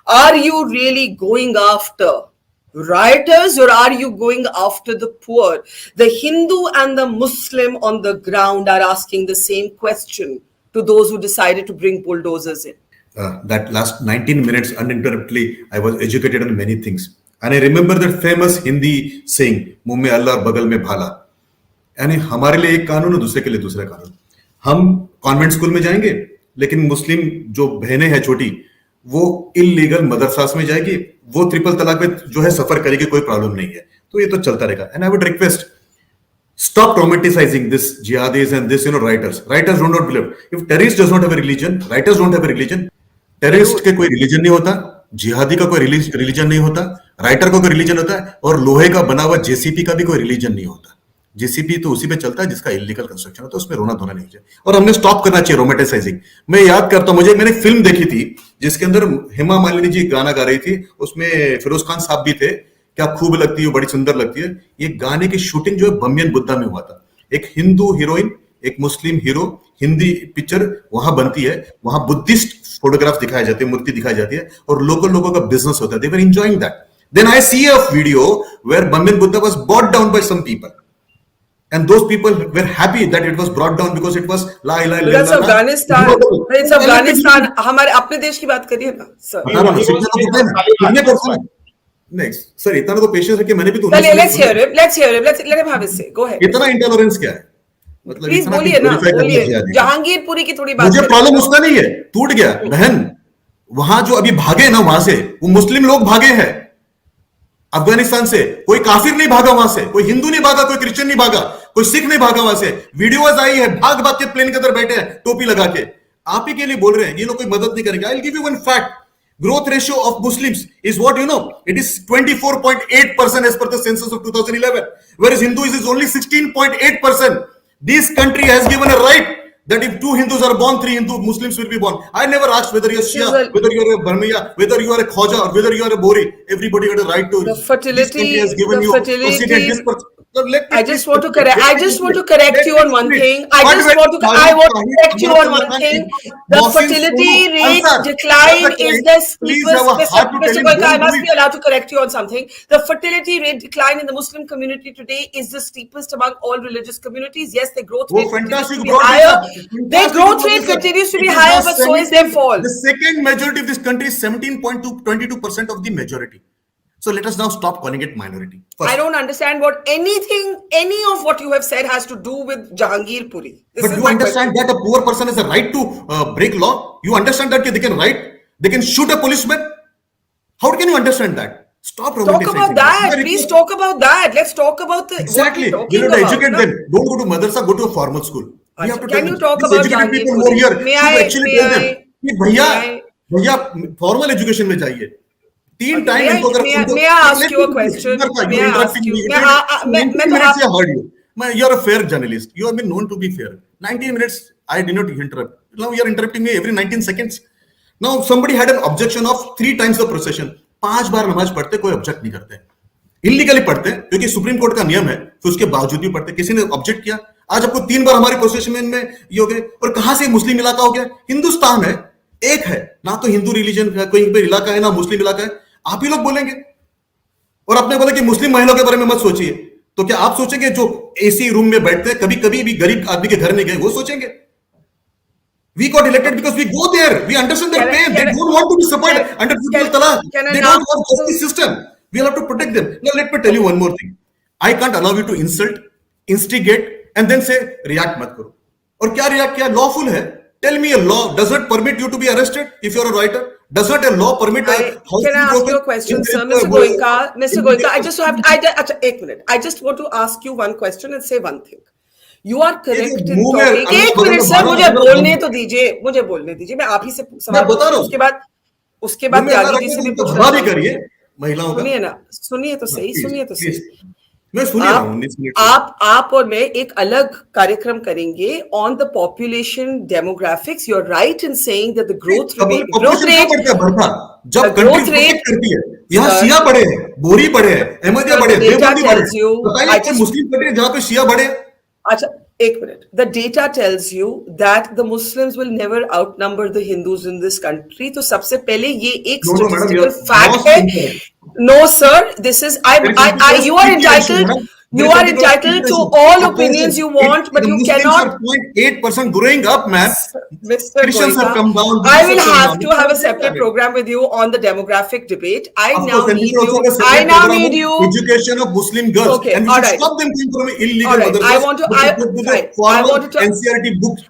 Are you really going after rioters or are you going after the poor? The Hindu and the Muslim on the ground are asking the same question to those who decided to bring bulldozers in. That last 19 minutes uninterruptedly, I was educated on many things. And I remember that famous Hindi saying, मुंह में अल्लाह और बगल में भाला. यानी हमारे लिए एक कानून और दूसरे के लिए दूसरा कानून. हम कॉन्वेंट स्कूल में जाएंगे, लेकिन मुस्लिम जो बहनें हैं छोटी, वो इलीगल मदरसास में जाएगी, वो ट्रिपल तलाक में जो है सफर करेगी, कोई प्रॉब्लम नहीं है. तो ये तो चलता रहेगा. And I would request, stop romanticizing this jihadis and this writers. Writers do not believe. If terrorist does not have a religion, writers don't have a religion. Terrorist के कोई रिलीजन नहीं होता, जिहादी का कोई रिलीजन नहीं होता, राइटर का कोई रिलीजन होता है, और लोहे का बना हुआ जेसीपी का भी कोई रिलीजन नहीं होता. जेसीपी तो उसी पे चलता है जिसका इलीगल कंस्ट्रक्शन होता है, उसमें रोना धोना नहीं चाहिए. और हमने स्टॉप करना चाहिए रोमांटिसाइजिंग. मैं याद करता हूं, मैंने फिल्म देखी थी जिसके अंदर हेमा मालिनी जी गाना गा रही थी, उसमें फिरोज खान साहब भी थे, क्या खूब लगती है, बड़ी सुंदर लगती है. ये गाने की शूटिंग जो है बमियन बुद्धा में हुआ था. एक हिंदू हीरोइन, एक मुस्लिम हीरो, हिंदी पिक्चर वहां बनती है, वहां बुद्धिस्ट फोटोग्राफ्स दिखाए जाते हैं, मूर्ति दिखाई जाती है, और लोकल लोगों का बिजनेस होता है. They were enjoying that. Then I see a video where Bamiyan Buddha was brought down by some people, and those people were happy that it was brought down because it was la ilaha illallah. That's Afghanistan. It's Afghanistan. हमारे अपने देश की बात करिए ना sir. Next sir, इतना तो patience है कि मैंने भी तो let's hear him. Let him have his say. Go ahead. इतना इंटॉलरेंस क्या है? मतलब प्लीज बोलिए ना, बोलिए. जहांगीरपुरी की थोड़ी बात. मुझे प्रॉब्लम उसका नहीं है, टूट गया बहन. वहां जो अभी भागे ना वहां से, वो मुस्लिम लोग भागे हैं अफगानिस्तान से. कोई काफिर नहीं भागा वहां से, कोई हिंदू नहीं भागा, कोई क्रिश्चियन नहीं भागा, कोई सिख नहीं भागा वहां से. वीडियोज आई है, भाग भाग के प्लेन के अंदर बैठे हैं टोपी लगा के. आप ही के लिए बोल रहे हैं, ये लोग कोई मदद नहीं करेंगे. I will give you one fact. Growth ratio of Muslims is what you know. It is 24.8% as per the census of 2011, whereas Hindus is only 16.8%. This country has given a right that if two Hindus are born, three Hindu Muslims will be born. I never asked whether you're Shia, whether you're a Burmaya, whether you are a Khoja, or whether you are a Bori. Everybody got a right to. The fertility has given you fertility. I just want to correct you on one thing. I want to correct you on one thing. The fertility rate decline is the steepest. Mr. Goenka, I must be allowed to correct you on something. The fertility rate decline in the Muslim community today is the steepest among all religious communities. Yes, their growth rate continues to be higher. Their growth rate continues to be higher, but so is their fall. The second majority of this country is 17.22% of the majority. So let us now stop calling it minority. First, I don't understand what any of what you have said has to do with Jahangirpuri. But you understand that a poor person has a right to break law? You understand that they can shoot a policeman? How can you understand that? Stop romanticizing. Talk about that. Please talk about that. Let's talk about the exactly. You have to educate them. Don't go to madrasa, go to a formal school. Can you talk about Jahangirpuri? भैया formal education में जाइए. तीन time may I ask you a question? You are a fair journalist. You have been known to be fair. 19 minutes I did not interrupt. Now you are interrupting me every 19 seconds. Now somebody had an objection of 3 times the procession. 5 बार नमाज पढ़ते कोई object नहीं करते. Illegally पढ़ते क्योंकि supreme court का नियम है, फिर उसके बावजूद भी पढ़ते. किसी ने ऑब्जेक्ट किया? आज आपको 3 बार हमारे प्रोसेशन में ये हो गए. और कहां से मुस्लिम इलाका हो गया? हिंदुस्तान है, एक है ना, तो हिंदू रिलीजन का कोई पे इलाका है ना मुस्लिम इलाका है. आप ही लोग बोलेंगे और आपने बोला कि मुस्लिम महिलाओं के बारे में मत सोचिए. तो क्या आप सोचेंगे जो एसी रूम में बैठते हैं, कभी कभी भी गरीब आदमी के घर नहीं गए, वो सोचेंगे? We got elected because we go there. We understand their pain. They don't want to be supported under triple talaq. They don't want justice system. We'll have to protect them. Now let me tell you one more thing. I can't allow you to insult, instigate, and then say react मत करो. और क्या react किया? Lawful है. Tell me a law does not permit you to be arrested if you're a writer. Does not a law permit a house? Can I ask you a question, sir? Mr. Goenka, I just have to, 1 minute. I just want to ask you one question and say one thing. You are correct in talking. 1 minute, sir. मुझे बोलने तो दीजिए. मैं आप ही से सवाल पूछता हूँ. उसके बाद त्यागी जी से भी पूछना करिए. महिलाओं का सुनिए तो सही. आप और मैं एक अलग कार्यक्रम करेंगे on the population demographics. You're right in saying that the growth rate जब growth rate करती है, यहाँ शिया बढ़े हैं, बोरी बढ़े हैं, अहमदिया बढ़े हैं, देवबंदी बढ़े हैं. मुस्लिम कंट्री जहाँ पे शिया बढ़े. अच्छा, एक minute. The data tells you that the Muslims will never outnumber the Hindus in this country. तो सबसे पहले ये एक No, no, madam, statistical you're fact lost है. incorrect. No, sir. This is There is you are anti-Muslim entitled. madam. You There is are anti-Muslim entitled to oppression. all opinions you want, but The you Muslims cannot. are 0.8% growing up, man. Mr. Christians have Goenka, come down. I Buddhists will have come have down. to have a separate program with you on the demographic debate. I Of now course, and we need will also you. have a I separate now program need on you. education of Muslim girls. Okay, And we all should right. stop them coming from All illegal right. I madrasas, want to. but to put to the Fine. I formal wanted to. NCERT books.